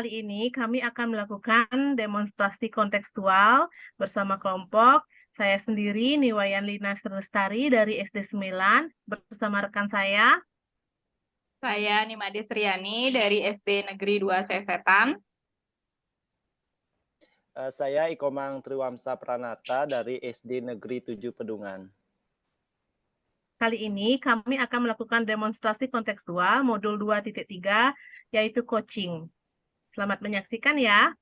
kali ini kami akan melakukan demonstrasi kontekstual bersama kelompok. Saya sendiri Niwayan Lina Lestari dari SD 9 bersama rekan saya. Saya Nimade Sriani dari SD Negeri 2 Sesetan. Saya Ikomang Triwamsa Pranata dari SD Negeri 7 Pedungan. Kali ini kami akan melakukan demonstrasi kontekstual modul 2.3 yaitu coaching. Selamat menyaksikan ya.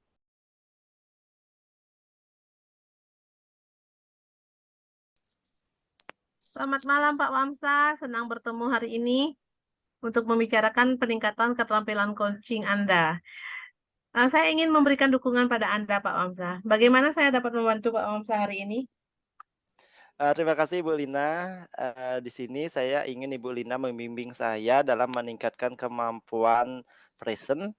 Selamat malam Pak Wamsa, senang bertemu hari ini untuk membicarakan peningkatan keterampilan coaching Anda. Saya ingin memberikan dukungan pada Anda, Pak Wamsa. Bagaimana saya dapat membantu Pak Wamsa hari ini? Terima kasih Ibu Lina. Di sini saya ingin Ibu Lina membimbing saya dalam meningkatkan kemampuan present,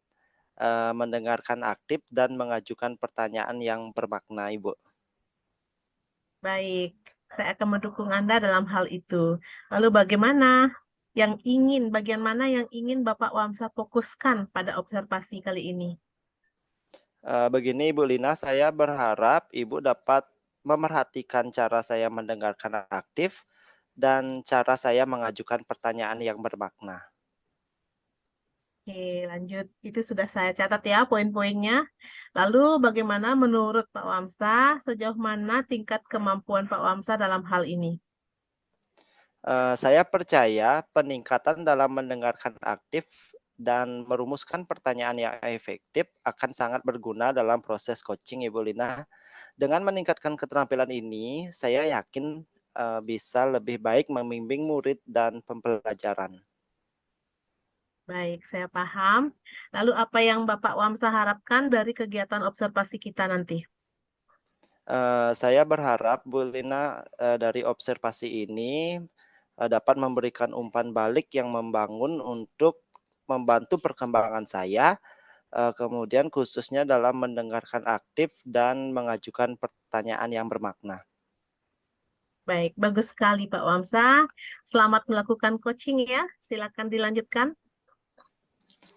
mendengarkan aktif, dan mengajukan pertanyaan yang bermakna, Ibu. Baik, saya akan mendukung Anda dalam hal itu. Lalu bagian mana yang ingin Bapak Wamsa fokuskan pada observasi kali ini? Begini Ibu Lina, saya berharap Ibu dapat memerhatikan cara saya mendengarkan aktif dan cara saya mengajukan pertanyaan yang bermakna. Oke, lanjut. Itu sudah saya catat ya poin-poinnya. Lalu bagaimana menurut Pak Wamsa, sejauh mana tingkat kemampuan Pak Wamsa dalam hal ini? Saya percaya peningkatan dalam mendengarkan aktif dan merumuskan pertanyaan yang efektif akan sangat berguna dalam proses coaching, Ibu Lina. Dengan meningkatkan keterampilan ini, saya yakin bisa lebih baik membimbing murid dan pembelajaran. Baik, saya paham. Lalu apa yang Bapak Wamsa harapkan dari kegiatan observasi kita nanti? Saya berharap Bu Lina dari observasi ini dapat memberikan umpan balik yang membangun untuk membantu perkembangan saya, kemudian khususnya dalam mendengarkan aktif dan mengajukan pertanyaan yang bermakna. Baik, bagus sekali Pak Wamsa. Selamat melakukan coaching ya. Silakan dilanjutkan.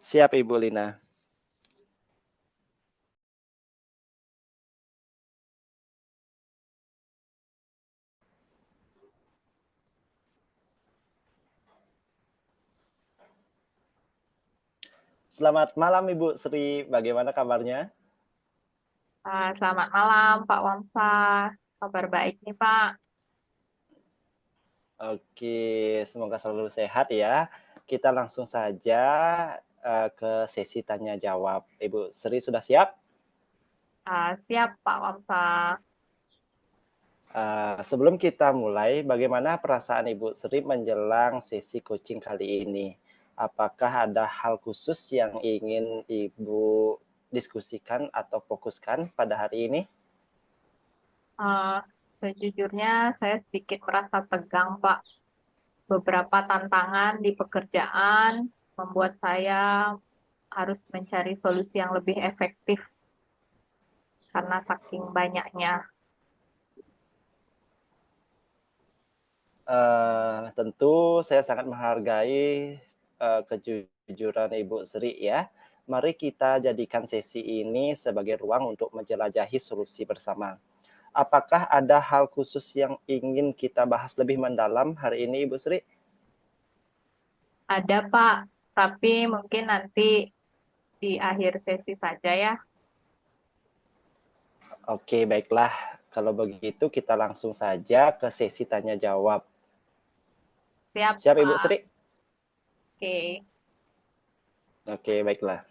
Siap Ibu Lina. Selamat malam Ibu Sri, bagaimana kabarnya? Selamat malam Pak Wamsa. Kabar baik nih Pak. Oke, semoga selalu sehat ya. Kita langsung saja ke sesi tanya jawab. Ibu Sri sudah siap? Siap Pak Wamsa. Sebelum kita mulai, bagaimana perasaan Ibu Sri menjelang sesi coaching kali ini? Apakah ada hal khusus yang ingin Ibu diskusikan atau fokuskan pada hari ini? Sejujurnya saya sedikit merasa tegang Pak. Beberapa tantangan di pekerjaan membuat saya harus mencari solusi yang lebih efektif karena saking banyaknya. Tentu saya sangat menghargai kejujuran Ibu Sri ya. Mari kita jadikan sesi ini sebagai ruang untuk menjelajahi solusi bersama. Apakah ada hal khusus yang ingin kita bahas lebih mendalam hari ini, Ibu Sri? Ada Pak, tapi mungkin nanti di akhir sesi saja ya. Oke, baiklah. Kalau begitu kita langsung saja ke sesi tanya jawab. Siap Siap, Ibu Pak. Sri? Oke. Oke, baiklah.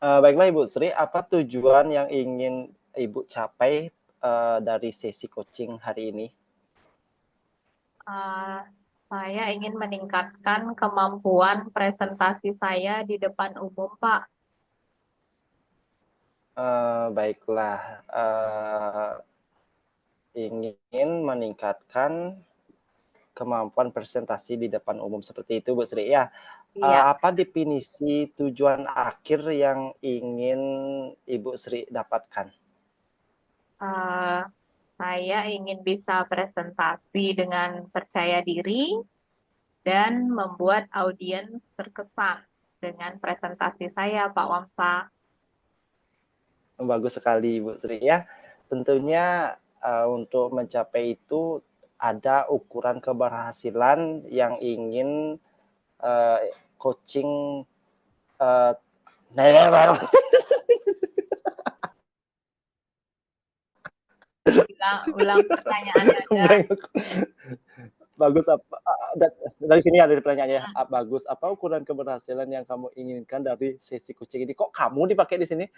Baiklah Ibu Sri, apa tujuan yang ingin Ibu capai dari sesi coaching hari ini? Saya ingin meningkatkan kemampuan presentasi saya di depan umum, Pak. Baiklah, ingin meningkatkan kemampuan presentasi di depan umum seperti itu Bu Sri ya. Iya. Apa definisi tujuan akhir yang ingin Ibu Sri dapatkan? Eh, Saya ingin bisa presentasi dengan percaya diri dan membuat audiens terkesan dengan presentasi saya, Pak Wamsa. Bagus sekali Ibu Sri ya. Tentunya untuk mencapai itu ada ukuran keberhasilan yang ingin coaching Ulang pertanyaannya aja. Bagus apa dari sini ada pertanyaannya. Bagus apa ukuran keberhasilan yang kamu inginkan dari sesi coaching ini? Kok kamu dipakai di sini?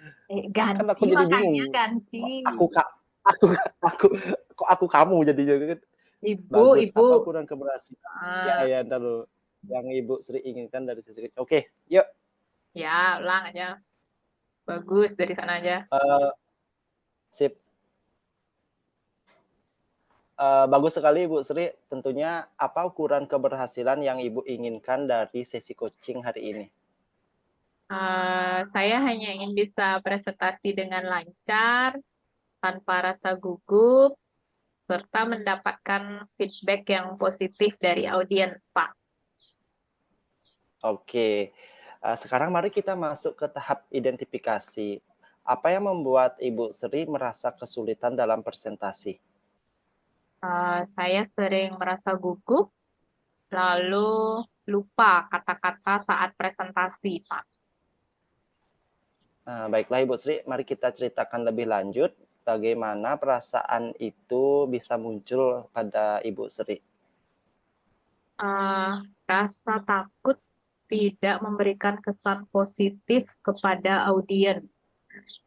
Kan Ganti aku jadi makanya bingung. ganti. Aku kok aku kamu jadinya kan? Ibu, Bagus Ibu. apa ukuran keberhasilan? Ya, ntar dulu. Yang Ibu Sri inginkan dari sesi coaching. Oke, yuk. Ya, ulang aja. Bagus, dari sana aja. Sip. Bagus sekali Ibu Sri. Tentunya apa ukuran keberhasilan yang Ibu inginkan dari sesi coaching hari ini? Saya hanya ingin bisa presentasi dengan lancar, tanpa rasa gugup, serta mendapatkan feedback yang positif dari audiens, Pak. Oke, sekarang mari kita masuk ke tahap identifikasi. Apa yang membuat Ibu Sri merasa kesulitan dalam presentasi? Saya sering merasa gugup, lalu lupa kata-kata saat presentasi, Pak. Baiklah Ibu Sri, mari kita ceritakan lebih lanjut bagaimana perasaan itu bisa muncul pada Ibu Sri. Rasa takut tidak memberikan kesan positif kepada audiens,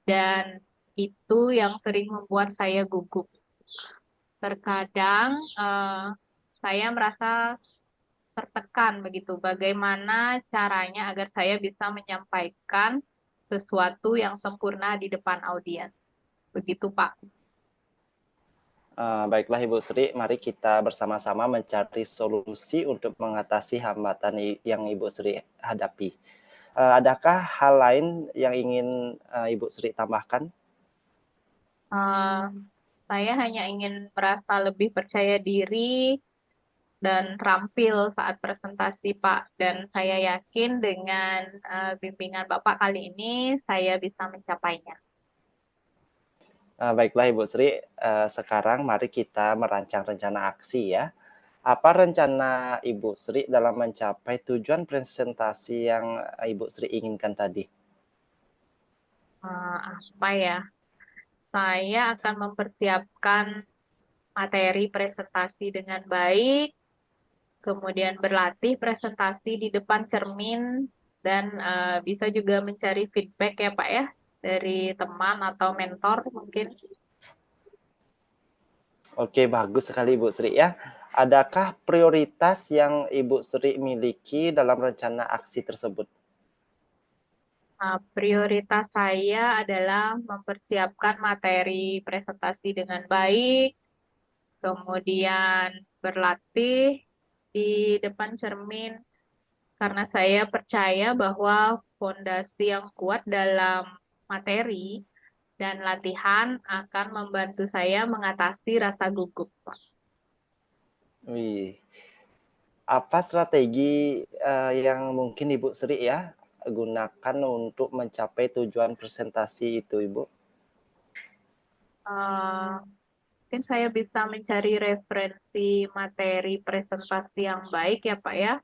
dan itu yang sering membuat saya gugup. Terkadang saya merasa tertekan begitu. Bagaimana caranya agar saya bisa menyampaikan sesuatu yang sempurna di depan audiens. Begitu, Pak. Baiklah Ibu Sri, mari kita bersama-sama mencari solusi untuk mengatasi hambatan yang Ibu Sri hadapi. Adakah hal lain yang ingin Ibu Sri tambahkan? Saya hanya ingin merasa lebih percaya diri dan terampil saat presentasi, Pak. Dan saya yakin dengan bimbingan Bapak kali ini, saya bisa mencapainya. Baiklah Ibu Sri, sekarang mari kita merancang rencana aksi ya. Apa rencana Ibu Sri dalam mencapai tujuan presentasi yang Ibu Sri inginkan tadi? Apa ya? Saya akan mempersiapkan materi presentasi dengan baik, kemudian berlatih presentasi di depan cermin, dan bisa juga mencari feedback ya Pak ya, dari teman atau mentor mungkin. Oke, bagus sekali Ibu Sri ya. Adakah prioritas yang Ibu Sri miliki dalam rencana aksi tersebut? Prioritas saya adalah mempersiapkan materi presentasi dengan baik, kemudian berlatih di depan cermin, karena saya percaya bahwa fondasi yang kuat dalam materi dan latihan akan membantu saya mengatasi rasa gugup. Wih, apa strategi yang mungkin Ibu Sri ya gunakan untuk mencapai tujuan presentasi itu, Ibu? Mungkin saya bisa mencari referensi materi presentasi yang baik ya Pak ya,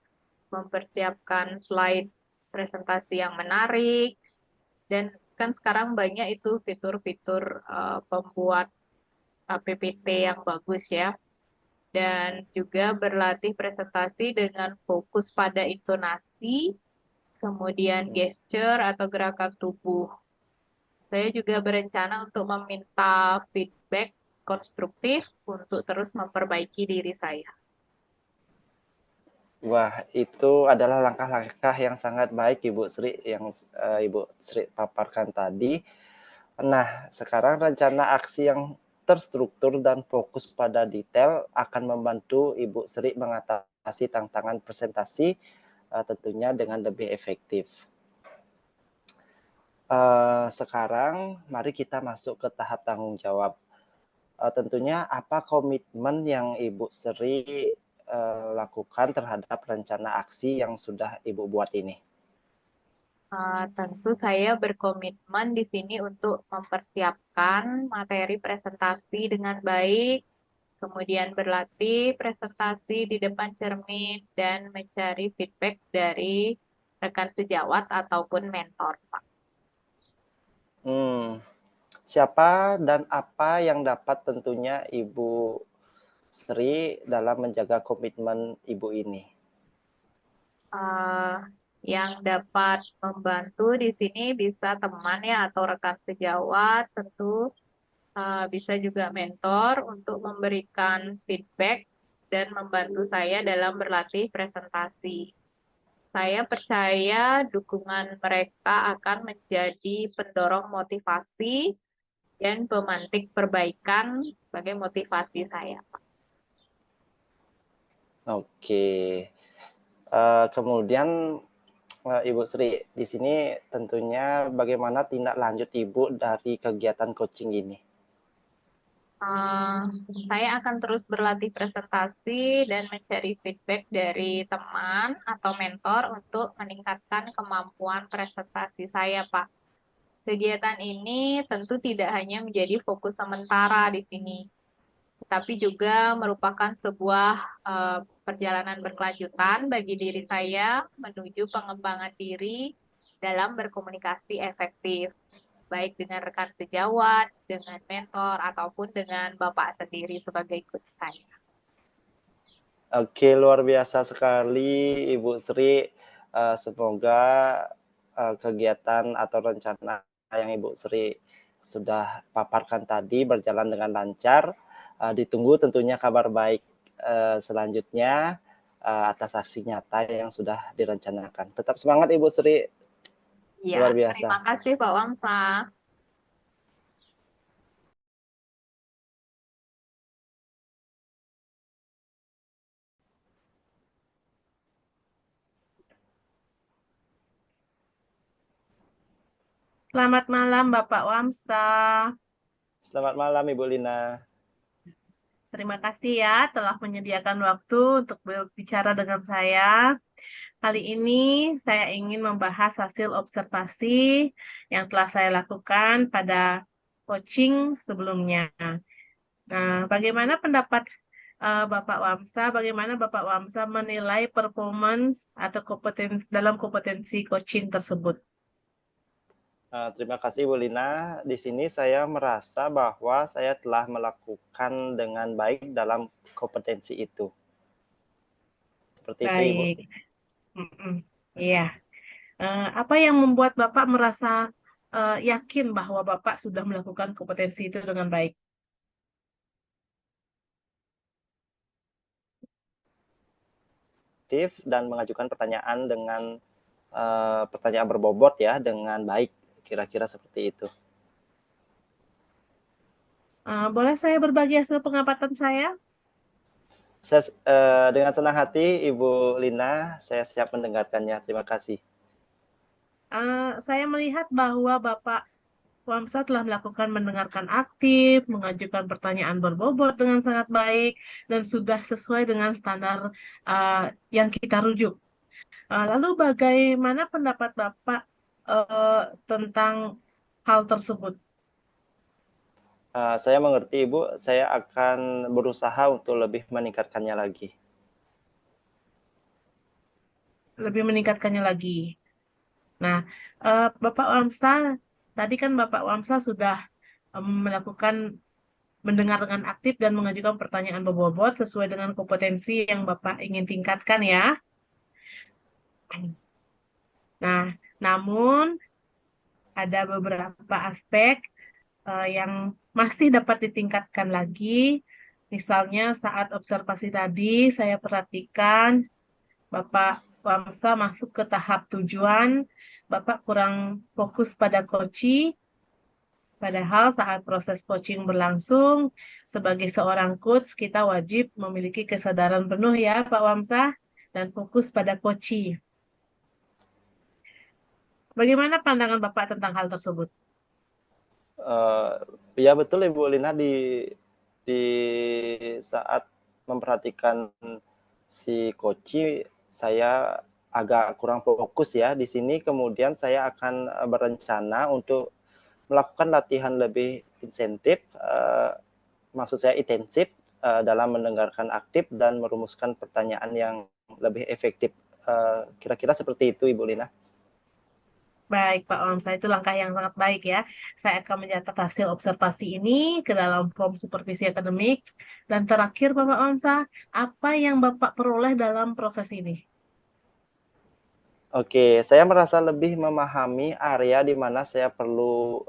mempersiapkan slide presentasi yang menarik, dan kan sekarang banyak itu fitur-fitur pembuat PPT yang bagus ya, dan juga berlatih presentasi dengan fokus pada intonasi, kemudian gesture atau gerakan tubuh. Saya juga berencana untuk meminta feedback konstruktif untuk terus memperbaiki diri saya. Wah, itu adalah langkah-langkah yang sangat baik Ibu Sri yang Ibu Sri paparkan tadi. Nah, sekarang rencana aksi yang terstruktur dan fokus pada detail akan membantu Ibu Sri mengatasi tantangan presentasi tentunya dengan lebih efektif. Sekarang mari kita masuk ke tahap tanggung jawab. tentunya apa komitmen yang Ibu Sri lakukan terhadap rencana aksi yang sudah Ibu buat ini? Tentu saya berkomitmen di sini untuk mempersiapkan materi presentasi dengan baik, kemudian berlatih presentasi di depan cermin, dan mencari feedback dari rekan sejawat ataupun mentor, Pak. Siapa dan apa yang dapat tentunya Ibu Sri dalam menjaga komitmen Ibu ini? Yang dapat membantu di sini bisa teman ya atau rekan sejawat, tentu bisa juga mentor untuk memberikan feedback dan membantu saya dalam berlatih presentasi. Saya percaya dukungan mereka akan menjadi pendorong motivasi dan pemantik perbaikan sebagai motivasi saya. Oke. Kemudian Ibu Sri, di sini tentunya bagaimana tindak lanjut Ibu dari kegiatan coaching ini? Saya akan terus berlatih presentasi dan mencari feedback dari teman atau mentor untuk meningkatkan kemampuan presentasi saya, Pak. Kegiatan ini tentu tidak hanya menjadi fokus sementara di sini, tetapi juga merupakan sebuah perjalanan berkelanjutan bagi diri saya menuju pengembangan diri dalam berkomunikasi efektif, baik dengan rekan sejawat, dengan mentor, ataupun dengan Bapak sendiri sebagai coach saya. Oke, luar biasa sekali Ibu Sri. Semoga kegiatan atau rencana yang Ibu Sri sudah paparkan tadi berjalan dengan lancar. Ditunggu tentunya kabar baik selanjutnya atas aksi nyata yang sudah direncanakan. Tetap semangat Ibu Sri. Ya, Luar biasa. terima kasih Pak Wamsa. Selamat malam Bapak Wamsa. Selamat malam Ibu Lina. Terima kasih ya telah menyediakan waktu untuk berbicara dengan saya. Kali ini saya ingin membahas hasil observasi yang telah saya lakukan pada coaching sebelumnya. Nah, bagaimana pendapat Bapak Wamsa? Bagaimana Bapak Wamsa menilai performance atau kompetensi coaching tersebut? Terima kasih Bu Lina. Di sini saya merasa bahwa saya telah melakukan dengan baik dalam kompetensi itu. Seperti itu Ibu. Baik. Iya. Apa yang membuat Bapak merasa yakin bahwa Bapak sudah melakukan kompetensi itu dengan baik? Dan mengajukan pertanyaan dengan pertanyaan berbobot ya dengan baik, kira-kira seperti itu. Boleh saya berbagi hasil pengamatan saya? Saya, dengan senang hati Ibu Lina, saya siap mendengarkannya. Terima kasih. Saya melihat bahwa Bapak Wamsa telah melakukan mendengarkan aktif, mengajukan pertanyaan berbobot dengan sangat baik, dan sudah sesuai dengan standar yang kita rujuk. Lalu bagaimana pendapat Bapak tentang hal tersebut? Saya mengerti Ibu, saya akan berusaha untuk lebih meningkatkannya lagi. Lebih meningkatkannya lagi. Nah, Bapak Wamsa, tadi kan Bapak Wamsa sudah melakukan mendengar dengan aktif dan mengajukan pertanyaan berbobot sesuai dengan kompetensi yang Bapak ingin tingkatkan ya. Nah, namun ada beberapa aspek yang masih dapat ditingkatkan lagi. Misalnya saat observasi tadi saya perhatikan Bapak Wamsa masuk ke tahap tujuan, Bapak kurang fokus pada coaching. Padahal saat proses coaching berlangsung, sebagai seorang coach, kita wajib memiliki kesadaran penuh ya Pak Wamsah, dan fokus pada coaching. Bagaimana pandangan Bapak tentang hal tersebut? Ya betul Ibu Lina, di di saat memperhatikan si Koci, saya agak kurang fokus ya di sini. Kemudian saya akan berencana untuk melakukan latihan lebih maksud saya intensif dalam mendengarkan aktif dan merumuskan pertanyaan yang lebih efektif. Kira-kira seperti itu, Ibu Lina. Baik, Pak Wamsa, itu langkah yang sangat baik ya. Saya akan mencatat hasil observasi ini ke dalam form supervisi akademik. Dan terakhir, Pak Wamsa, apa yang Bapak peroleh dalam proses ini? Oke, saya merasa lebih memahami area di mana saya perlu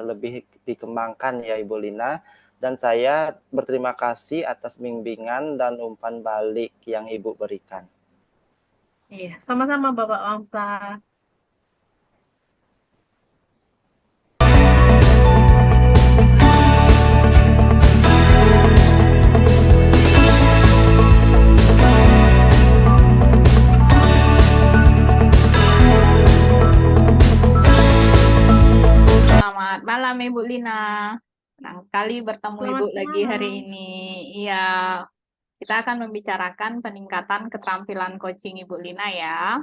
lebih dikembangkan ya Ibu Lina. Dan saya berterima kasih atas bimbingan dan umpan balik yang Ibu berikan. Iya, sama-sama Bapak Wamsa. Selamat malam Ibu Lina. Senang sekali bertemu Selamat Ibu lagi hari malam. ini. Iya, kita akan membicarakan peningkatan keterampilan coaching Ibu Lina ya.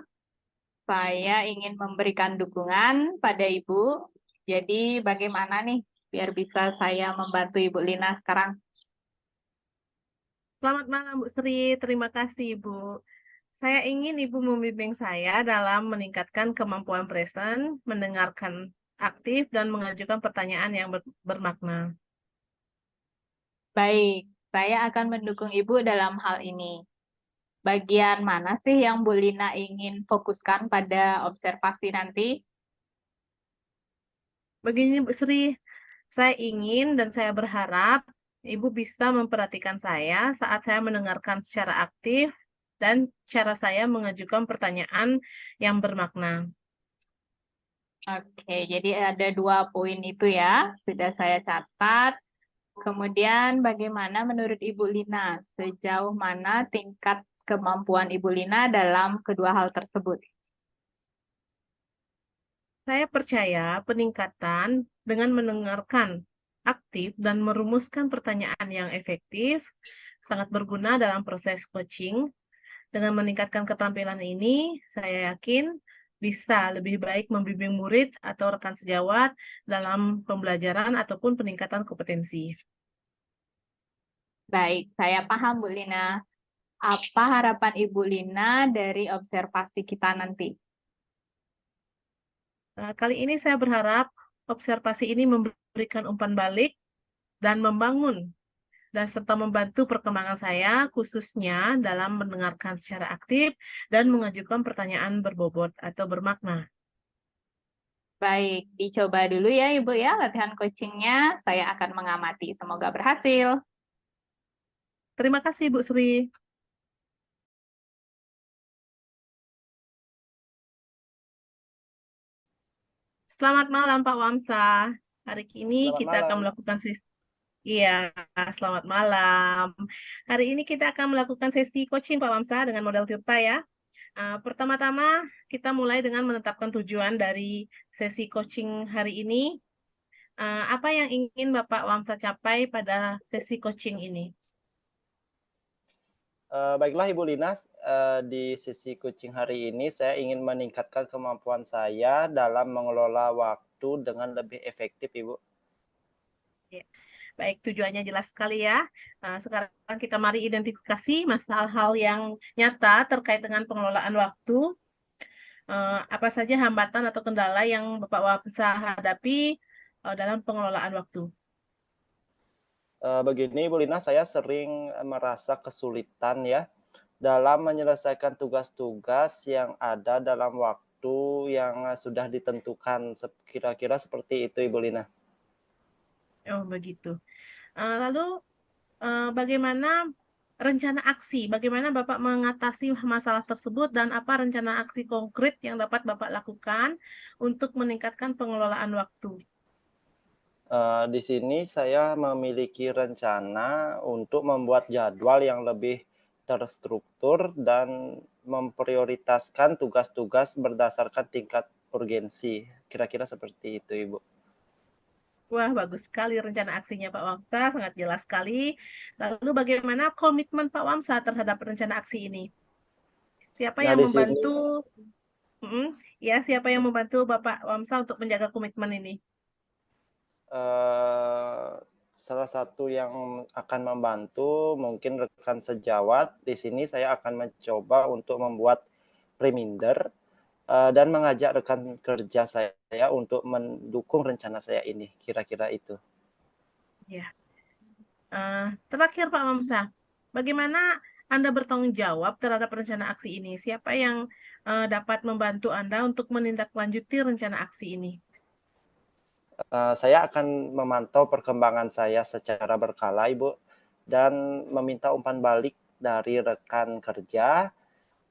Saya ingin memberikan dukungan pada Ibu. Jadi bagaimana nih biar bisa saya membantu Ibu Lina sekarang? Selamat malam, Bu Sri. Terima kasih, Ibu. Saya ingin Ibu membimbing saya dalam meningkatkan kemampuan present, mendengarkan aktif, dan mengajukan pertanyaan yang bermakna. Baik, saya akan mendukung Ibu dalam hal ini. Bagian mana sih yang Bu Lina ingin fokuskan pada observasi nanti? Begini, Bu Sri, saya ingin dan saya berharap Ibu bisa memperhatikan saya saat saya mendengarkan secara aktif dan cara saya mengajukan pertanyaan yang bermakna. Oke, jadi ada 2 poin itu ya, sudah saya catat. Kemudian bagaimana menurut Ibu Lina? Sejauh mana tingkat kemampuan Ibu Lina dalam kedua hal tersebut? Saya percaya peningkatan dengan mendengarkan aktif dan merumuskan pertanyaan yang efektif sangat berguna dalam proses coaching. Dengan meningkatkan keterampilan ini, saya yakin bisa lebih baik membimbing murid atau rekan sejawat dalam pembelajaran ataupun peningkatan kompetensi. Baik, saya paham Bu Lina. Apa harapan Ibu Lina dari observasi kita nanti? Kali ini saya berharap observasi ini memberikan umpan balik dan membangun dan serta membantu perkembangan saya khususnya dalam mendengarkan secara aktif dan mengajukan pertanyaan berbobot atau bermakna. Baik, dicoba dulu ya Ibu ya latihan coachingnya. Saya akan mengamati. Semoga berhasil. Terima kasih Bu Sri. Selamat malam Pak Wamsa. Hari ini Selamat kita akan malam. melakukan sesi. Iya, selamat malam. Hari ini kita akan melakukan sesi coaching Pak Wamsa dengan model Tirta ya. Pertama-tama kita mulai dengan menetapkan tujuan dari sesi coaching hari ini. Apa yang ingin Bapak Wamsa capai pada sesi coaching ini? Baiklah Ibu Lina, di sesi coaching hari ini saya ingin meningkatkan kemampuan saya dalam mengelola waktu dengan lebih efektif, Ibu. Ya. Baik, tujuannya jelas sekali ya. Sekarang kita mari identifikasi masalah-hal yang nyata terkait dengan pengelolaan waktu. Apa saja hambatan atau kendala yang Bapak Wamsa hadapi dalam pengelolaan waktu? Begini Ibu Lina, saya sering merasa kesulitan ya dalam menyelesaikan tugas-tugas yang ada dalam waktu yang sudah ditentukan. Kira-kira seperti itu Ibu Lina. Oh, begitu. Lalu, bagaimana rencana aksi? Bagaimana Bapak mengatasi masalah tersebut dan apa rencana aksi konkret yang dapat Bapak lakukan untuk meningkatkan pengelolaan waktu? Di sini saya memiliki rencana untuk membuat jadwal yang lebih terstruktur dan memprioritaskan tugas-tugas berdasarkan tingkat urgensi. Kira-kira seperti itu, Ibu. Wah, bagus sekali rencana aksinya Pak Wamsa, sangat jelas sekali. Lalu bagaimana komitmen Pak Wamsa terhadap rencana aksi ini? Siapa Nah, yang di sini membantu? Mm, ya, siapa yang membantu Bapak Wamsa untuk menjaga komitmen ini? eh, salah satu yang akan membantu mungkin rekan sejawat. Di sini saya akan mencoba untuk membuat reminder dan mengajak rekan kerja saya untuk mendukung rencana saya ini. Kira-kira itu. Ya. Terakhir Pak Wamsa, bagaimana Anda bertanggung jawab terhadap rencana aksi ini? Siapa yang dapat membantu Anda untuk menindaklanjuti rencana aksi ini? Saya akan memantau perkembangan saya secara berkala, Ibu, dan meminta umpan balik dari rekan kerja.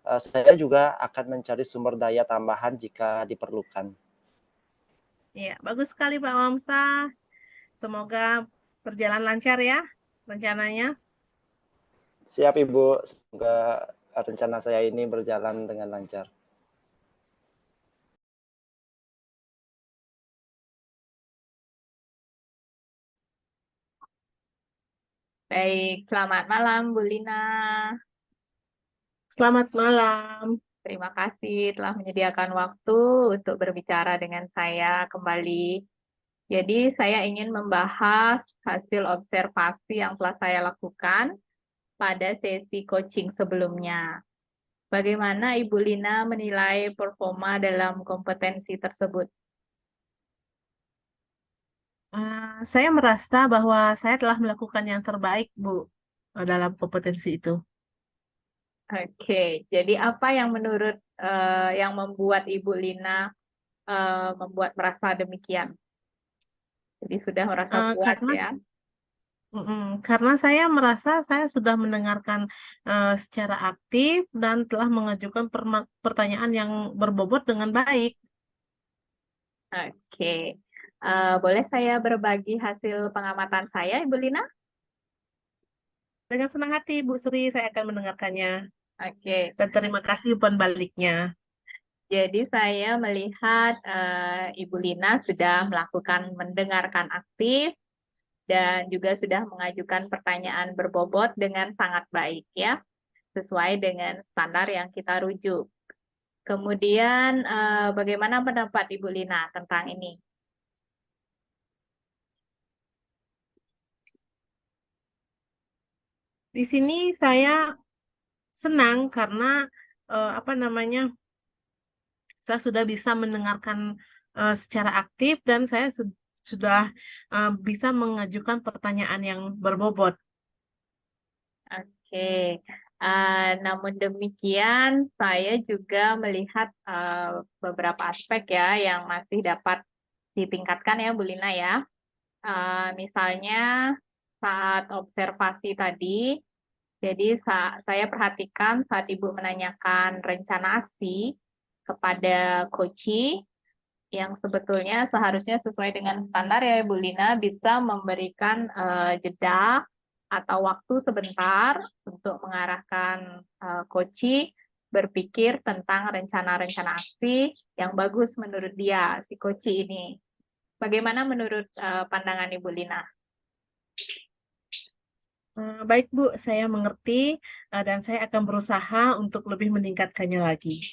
Saya juga akan mencari sumber daya tambahan jika diperlukan. Ya, bagus sekali Pak Wamsa. Semoga berjalan lancar ya rencananya. Siap, Ibu. Semoga rencana saya ini berjalan dengan lancar. Baik, selamat malam Bu Lina. Selamat malam. Terima kasih telah menyediakan waktu untuk berbicara dengan saya kembali. Jadi saya ingin membahas hasil observasi yang telah saya lakukan pada sesi coaching sebelumnya. Bagaimana Ibu Lina menilai performa dalam kompetensi tersebut? Saya merasa bahwa saya telah melakukan yang terbaik, Bu, dalam kompetensi itu. Oke, jadi apa yang menurut yang membuat Ibu Lina membuat merasa demikian? Jadi sudah merasa puas Karena ya. karena saya merasa saya sudah mendengarkan secara aktif dan telah mengajukan pertanyaan yang berbobot dengan baik. Oke, boleh saya berbagi hasil pengamatan saya, Ibu Lina? Dengan senang hati, Bu Sri, saya akan mendengarkannya. Oke, Dan terima kasih umpan baliknya. jadi saya melihat Ibu Lina sudah melakukan mendengarkan aktif dan juga sudah mengajukan pertanyaan berbobot dengan sangat baik ya, sesuai dengan standar yang kita rujuk. Kemudian bagaimana pendapat Ibu Lina tentang ini? Di sini saya senang karena apa namanya, saya sudah bisa mendengarkan secara aktif dan saya sudah bisa mengajukan pertanyaan yang berbobot. Oke, namun demikian saya juga melihat beberapa aspek ya yang masih dapat ditingkatkan ya Bu Lina ya. Misalnya saat observasi tadi, jadi saya perhatikan saat Ibu menanyakan rencana aksi kepada coach yang sebetulnya seharusnya sesuai dengan standar ya Bu Lina bisa memberikan jeda atau waktu sebentar untuk mengarahkan coach berpikir tentang rencana-rencana aksi yang bagus menurut dia si coach ini. Bagaimana menurut pandangan Ibu Lina? Baik Bu, saya mengerti dan saya akan berusaha untuk lebih meningkatkannya lagi.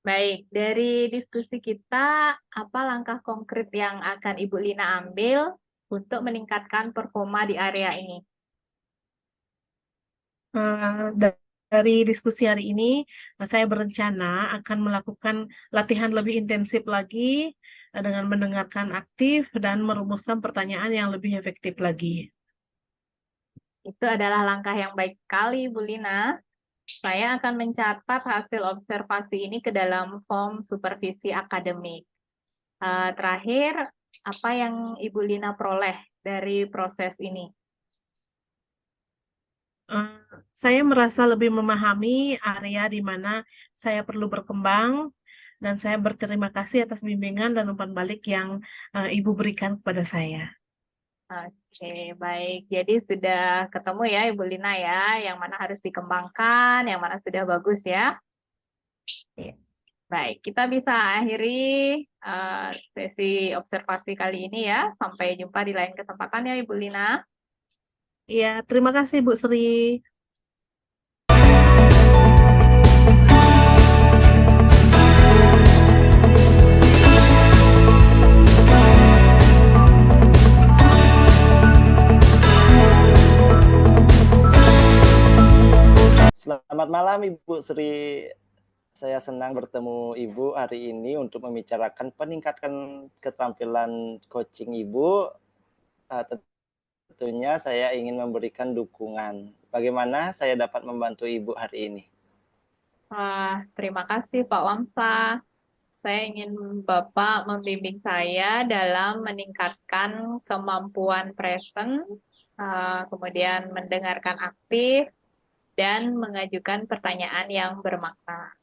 Baik, dari diskusi kita, apa langkah konkret yang akan Ibu Lina ambil untuk meningkatkan performa di area ini? Dari diskusi hari ini, saya berencana akan melakukan latihan lebih intensif lagi dengan mendengarkan aktif dan merumuskan pertanyaan yang lebih efektif lagi. Itu adalah langkah yang baik sekali, Bu Lina. Saya akan mencatat hasil observasi ini ke dalam form supervisi akademik. Terakhir, apa yang Ibu Lina peroleh dari proses ini? Eh, saya merasa lebih memahami area di mana saya perlu berkembang dan saya berterima kasih atas bimbingan dan umpan balik yang Ibu berikan kepada saya. Oke, baik. Jadi sudah ketemu ya Ibu Lina ya, yang mana harus dikembangkan, yang mana sudah bagus ya. Ya. Baik, kita bisa akhiri sesi observasi kali ini ya. Sampai jumpa di lain kesempatan ya, Ibu Lina. Iya, terima kasih Bu Sri. Selamat malam Ibu Sri. Saya senang bertemu Ibu hari ini untuk membicarakan peningkatan keterampilan coaching Ibu. Tentunya saya ingin memberikan dukungan. Bagaimana saya dapat membantu Ibu hari ini? Terima kasih Pak Wamsa. Saya ingin Bapak membimbing saya dalam meningkatkan kemampuan present, kemudian mendengarkan aktif, dan mengajukan pertanyaan yang bermakna.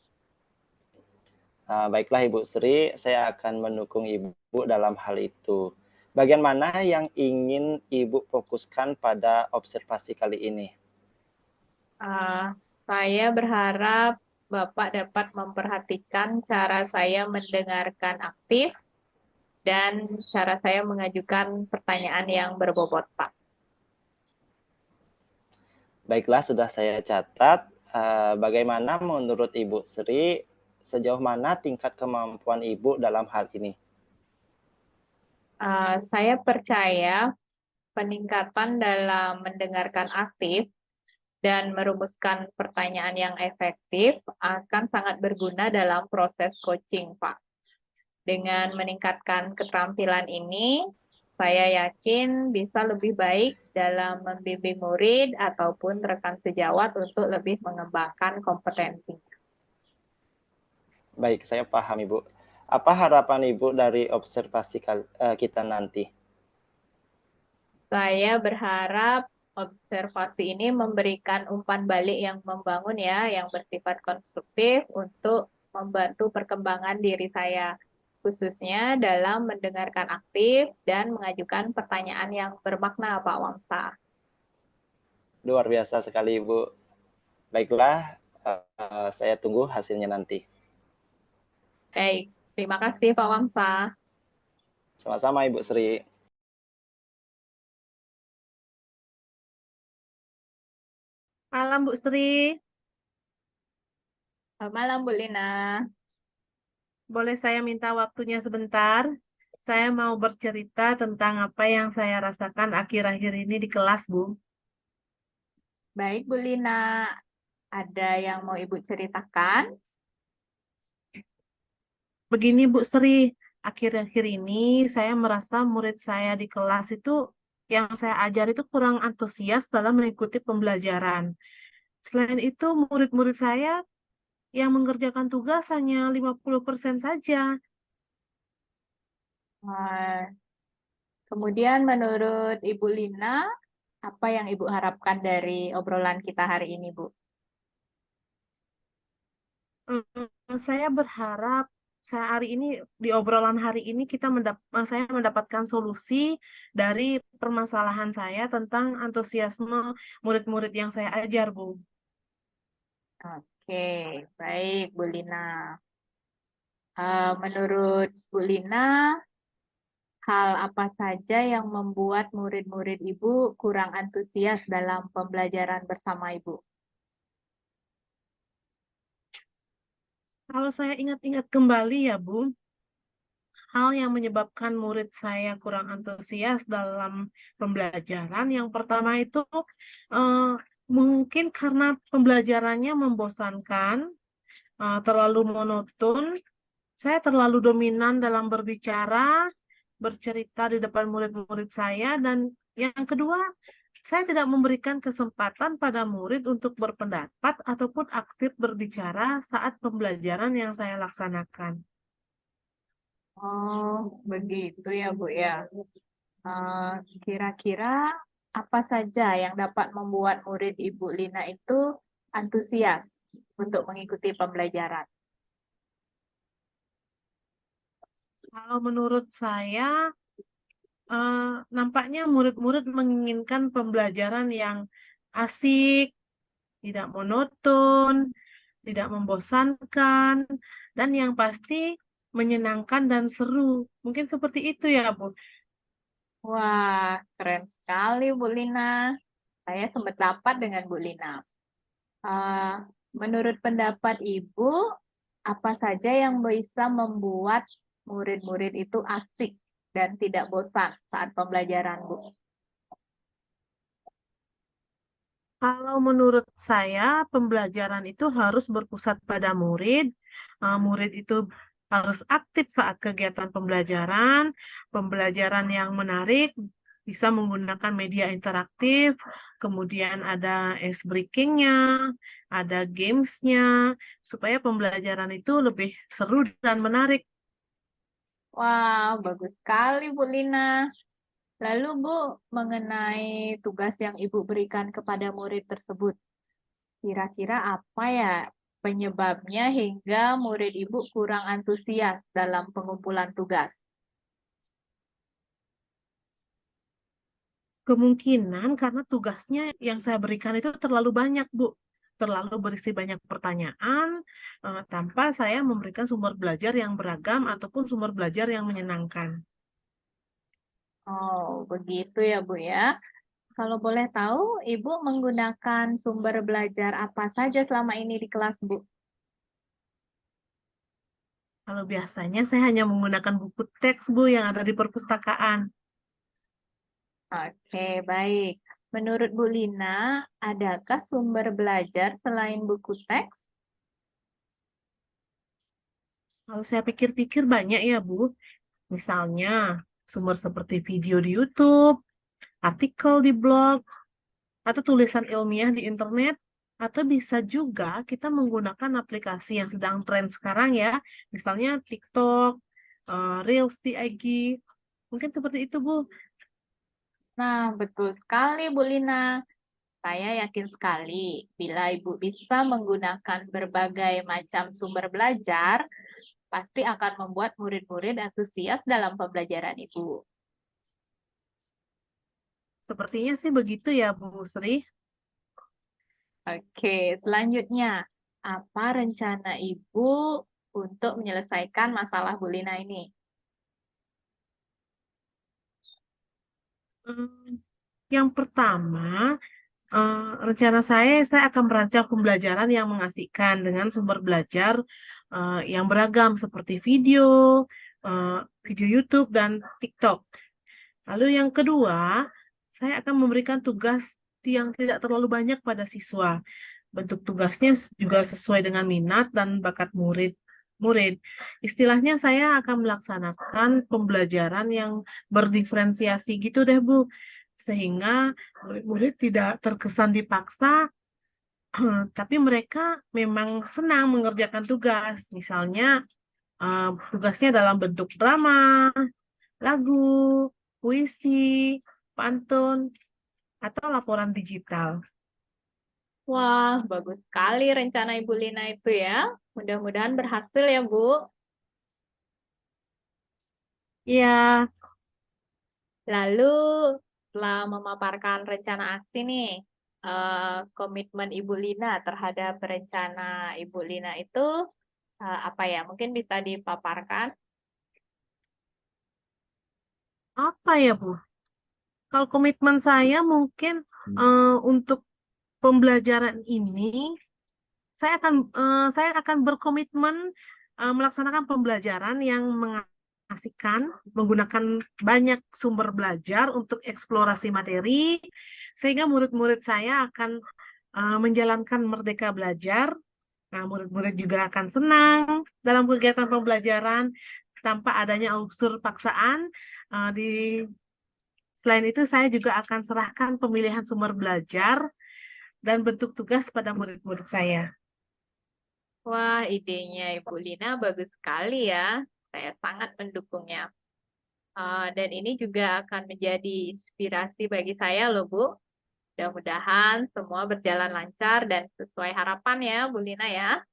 Baiklah Ibu Sri, saya akan mendukung Ibu dalam hal itu. Bagian mana yang ingin Ibu fokuskan pada observasi kali ini? Saya berharap Bapak dapat memperhatikan cara saya mendengarkan aktif dan cara saya mengajukan pertanyaan yang berbobot, Pak. Baiklah, sudah saya catat. Bagaimana menurut Ibu Sri, sejauh mana tingkat kemampuan Ibu dalam hal ini? Saya percaya peningkatan dalam mendengarkan aktif dan merumuskan pertanyaan yang efektif akan sangat berguna dalam proses coaching, Pak. Dengan meningkatkan keterampilan ini, saya yakin bisa lebih baik dalam membimbing murid ataupun rekan sejawat untuk lebih mengembangkan kompetensi. Baik, saya paham Ibu. Apa harapan Ibu dari observasi kita nanti? Saya berharap observasi ini memberikan umpan balik yang membangun ya, yang bersifat konstruktif untuk membantu perkembangan diri saya, khususnya dalam mendengarkan aktif dan mengajukan pertanyaan yang bermakna, Pak Wamsa. Luar biasa sekali Ibu. Baiklah, saya tunggu hasilnya nanti. Baik, terima kasih Pak Wamsa. Sama-sama Ibu Sri. Malam Bu Sri, Selamat malam Bu Lina. boleh saya minta waktunya sebentar? Saya mau bercerita tentang apa yang saya rasakan akhir-akhir ini di kelas, Bu. Baik Bu Lina, ada yang mau Ibu ceritakan? Begini Bu Sri, akhir-akhir ini saya merasa murid saya di kelas itu yang saya ajar itu kurang antusias dalam mengikuti pembelajaran. Selain itu, murid-murid saya yang mengerjakan tugas hanya 50% saja. Eh, Kemudian menurut Ibu Lina, apa yang Ibu harapkan dari obrolan kita hari ini, Bu? Saya berharap saya hari ini di obrolan hari ini saya mendapatkan solusi dari permasalahan saya tentang antusiasme murid-murid yang saya ajar, Bu. Oke, baik Bu Lina. Menurut Bu Lina, hal apa saja yang membuat murid-murid Ibu kurang antusias dalam pembelajaran bersama Ibu? Kalau saya ingat-ingat kembali ya, Bu, hal yang menyebabkan murid saya kurang antusias dalam pembelajaran, yang pertama itu eh, mungkin karena pembelajarannya membosankan, terlalu monoton, saya terlalu dominan dalam berbicara, bercerita di depan murid-murid saya, dan yang kedua, saya tidak memberikan kesempatan pada murid untuk berpendapat ataupun aktif berbicara saat pembelajaran yang saya laksanakan. Oh, begitu ya Bu ya. Kira-kira apa saja yang dapat membuat murid Ibu Lina itu antusias untuk mengikuti pembelajaran? Kalau menurut saya, nampaknya murid-murid menginginkan pembelajaran yang asik, tidak monoton, tidak membosankan, dan yang pasti menyenangkan dan seru. Mungkin seperti itu ya, Bu. Wah, keren sekali Bu Lina. Saya sempat dapat dengan Bu Lina. Ah, menurut pendapat Ibu, apa saja yang bisa membuat murid-murid itu asik dan tidak bosan saat pembelajaran, Bu? Kalau menurut saya, pembelajaran itu harus berpusat pada murid. Murid itu harus aktif saat kegiatan pembelajaran. Pembelajaran yang menarik bisa menggunakan media interaktif, kemudian ada ice breaking-nya, ada games-nya, supaya pembelajaran itu lebih seru dan menarik. Wah, bagus sekali Bu Lina. Lalu Bu, mengenai tugas yang Ibu berikan kepada murid tersebut, kira-kira apa ya penyebabnya hingga murid Ibu kurang antusias dalam pengumpulan tugas? Kemungkinan karena tugasnya yang saya berikan itu terlalu banyak, Bu. Terlalu berisi banyak pertanyaan, tanpa saya memberikan sumber belajar yang beragam ataupun sumber belajar yang menyenangkan. Oh, begitu ya Bu ya. Kalau boleh tahu, Ibu menggunakan sumber belajar apa saja selama ini di kelas, Bu? Kalau biasanya saya hanya menggunakan buku teks, Bu, yang ada di perpustakaan. Oke, baik. Menurut Bu Lina, adakah sumber belajar selain buku teks? Kalau saya pikir-pikir banyak ya, Bu. Misalnya, sumber seperti video di YouTube, artikel di blog, atau tulisan ilmiah di internet, atau bisa juga kita menggunakan aplikasi yang sedang tren sekarang ya, misalnya TikTok, Reels di IG, mungkin seperti itu Bu. Nah, betul sekali, Bu Lina. Saya yakin sekali bila Ibu bisa menggunakan berbagai macam sumber belajar, pasti akan membuat murid-murid antusias dalam pembelajaran Ibu. Sepertinya sih begitu ya Bu Sri. Oke, selanjutnya, apa rencana Ibu untuk menyelesaikan masalah Bu Lina ini? Hmm, yang pertama, rencana saya akan merancang pembelajaran yang mengasihkan dengan sumber belajar yang beragam seperti video, eh, video YouTube dan TikTok. Lalu yang kedua, saya akan memberikan tugas yang tidak terlalu banyak pada siswa. Bentuk tugasnya juga sesuai dengan minat dan bakat murid. Istilahnya saya akan melaksanakan pembelajaran yang berdiferensiasi gitu deh, Bu. Sehingga murid-murid tidak terkesan dipaksa, tapi mereka memang senang mengerjakan tugas. Misalnya, tugasnya dalam bentuk drama, lagu, puisi, pantun, atau laporan digital. Wah, bagus sekali rencana Ibu Lina itu ya. Mudah-mudahan berhasil ya, Bu. Ya, Lalu, setelah memaparkan rencana aksi nih, komitmen Ibu Lina terhadap rencana Ibu Lina itu apa ya? Mungkin bisa dipaparkan. apa ya, Bu? Kalau komitmen saya mungkin untuk pembelajaran ini, saya akan berkomitmen melaksanakan pembelajaran yang mengasihkan, menggunakan banyak sumber belajar untuk eksplorasi materi, sehingga murid-murid saya akan menjalankan merdeka belajar. Nah, murid-murid juga akan senang dalam kegiatan pembelajaran tanpa adanya unsur paksaan. Di Selain itu, saya juga akan serahkan pemilihan sumber belajar dan bentuk tugas pada murid-murid saya. Wah, idenya Ibu Lina bagus sekali ya. Saya sangat mendukungnya. Dan ini juga akan menjadi inspirasi bagi saya loh, Bu. Mudah-mudahan semua berjalan lancar dan sesuai harapan ya, Bu Lina ya.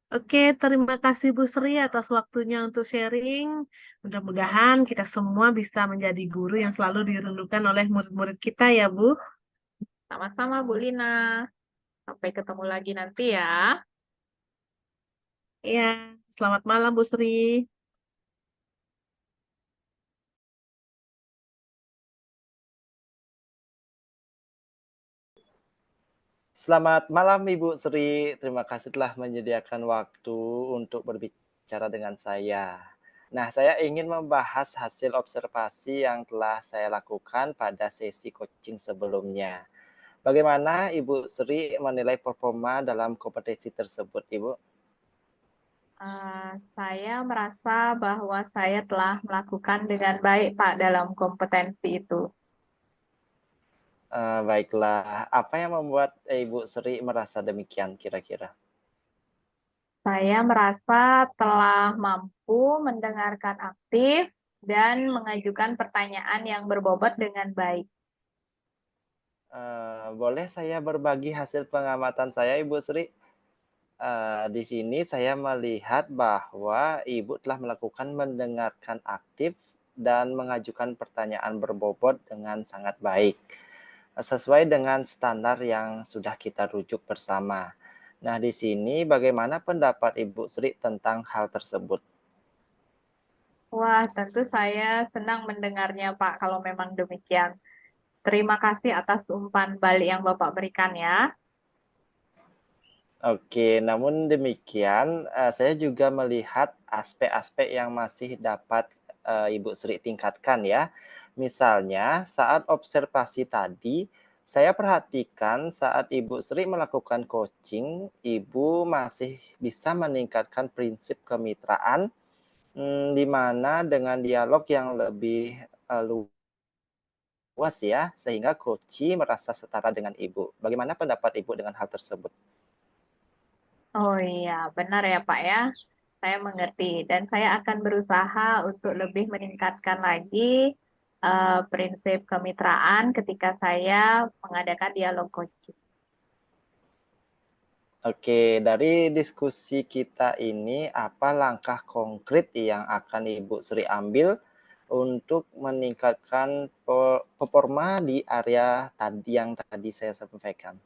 Oke, terima kasih Bu Sri atas waktunya untuk sharing. Mudah-mudahan kita semua bisa menjadi guru yang selalu dirindukan oleh murid-murid kita ya, Bu. Sama-sama, Bu Lina. Sampai ketemu lagi nanti ya. Iya, selamat malam Bu Sri. Selamat malam Ibu Sri, terima kasih telah menyediakan waktu untuk berbicara dengan saya. Nah, saya ingin membahas hasil observasi yang telah saya lakukan pada sesi coaching sebelumnya. Bagaimana Ibu Sri menilai performa dalam kompetensi tersebut, Ibu? Saya merasa bahwa saya telah melakukan dengan baik, Pak, dalam kompetensi itu. Baiklah, apa yang membuat Ibu Sri merasa demikian kira-kira? Saya merasa telah mampu mendengarkan aktif dan mengajukan pertanyaan yang berbobot dengan baik. Boleh saya berbagi hasil pengamatan saya, Ibu Sri? Di sini saya melihat bahwa Ibu telah melakukan mendengarkan aktif dan mengajukan pertanyaan berbobot dengan sangat baik, sesuai dengan standar yang sudah kita rujuk bersama. Nah, di sini bagaimana pendapat Ibu Sri tentang hal tersebut? Wah, tentu saya senang mendengarnya, Pak, kalau memang demikian. Terima kasih atas umpan balik yang Bapak berikan ya. Oke, namun demikian, saya juga melihat aspek-aspek yang masih dapat, Ibu Sri tingkatkan ya. Misalnya saat observasi tadi, saya perhatikan saat Ibu Sri melakukan coaching, Ibu masih bisa meningkatkan prinsip kemitraan, di mana dengan dialog yang lebih, luas ya, sehingga coachee merasa setara dengan Ibu. Bagaimana pendapat Ibu dengan hal tersebut? Oh iya, benar ya Pak ya. Saya mengerti dan saya akan berusaha untuk lebih meningkatkan lagi prinsip kemitraan ketika saya mengadakan dialog coaching. Oke, dari diskusi kita ini, apa langkah konkret yang akan Ibu Sri ambil untuk meningkatkan performa di area tadi yang tadi saya sampaikan?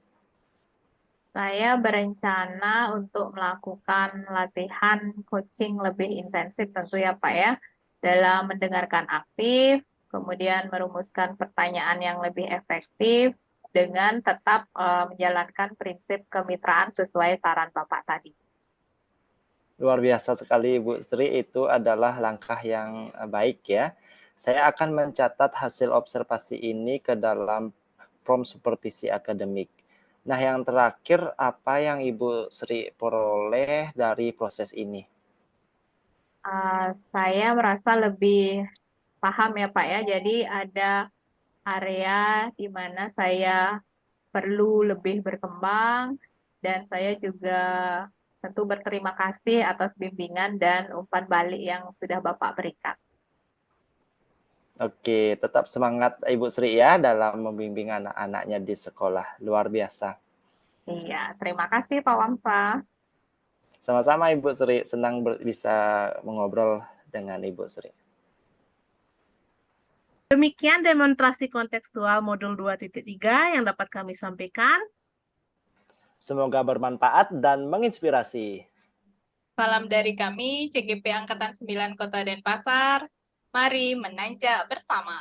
Saya berencana untuk melakukan latihan coaching lebih intensif tentu ya Pak ya, dalam mendengarkan aktif, kemudian merumuskan pertanyaan yang lebih efektif dengan tetap menjalankan prinsip kemitraan sesuai saran Bapak tadi. Luar biasa sekali Ibu Sri, itu adalah langkah yang baik ya. Saya akan mencatat hasil observasi ini ke dalam prompt supervisi akademik. Nah, yang terakhir, apa yang Ibu Sri peroleh dari proses ini? Saya merasa lebih paham ya Pak ya, jadi ada area di mana saya perlu lebih berkembang dan saya juga tentu berterima kasih atas bimbingan dan umpan balik yang sudah Bapak berikan. Oke, tetap semangat Ibu Sri ya dalam membimbing anak-anaknya di sekolah. Luar biasa. Iya, terima kasih Pak Wamsa. Sama-sama Ibu Sri, senang bisa mengobrol dengan Ibu Sri. Demikian demonstrasi kontekstual modul 2.3 yang dapat kami sampaikan. Semoga bermanfaat dan menginspirasi. Salam dari kami, CGP Angkatan 9 Kota Denpasar. Mari menanjak bersama.